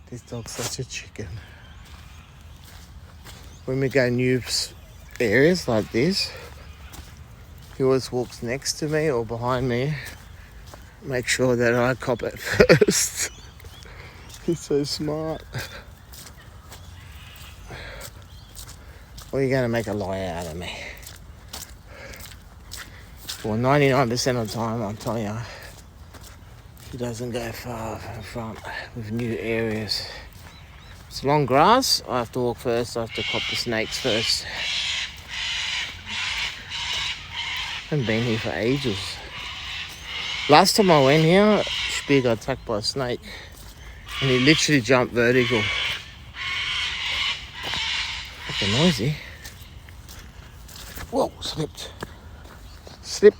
This dog's such a chicken. When we go new areas like this, he always walks next to me or behind me. Make sure that I cop it first. He's so smart. Or you're going to make a liar out of me. Well, 99% of the time, I'm telling you, he doesn't go far in front with new areas. It's long grass. I have to walk first. I have to cop the snakes first. I haven't been here for ages. Last time I went here, Spear got attacked by a snake. And he literally jumped vertical. Fucking noisy. Whoa, slipped. Slip.